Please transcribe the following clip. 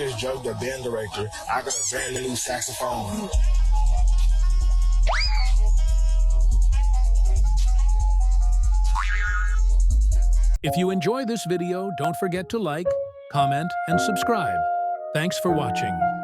is Joe, the band director. I got a brand new saxophone. If you enjoy this video, don't forget to like, comment, and subscribe. Thanks for watching.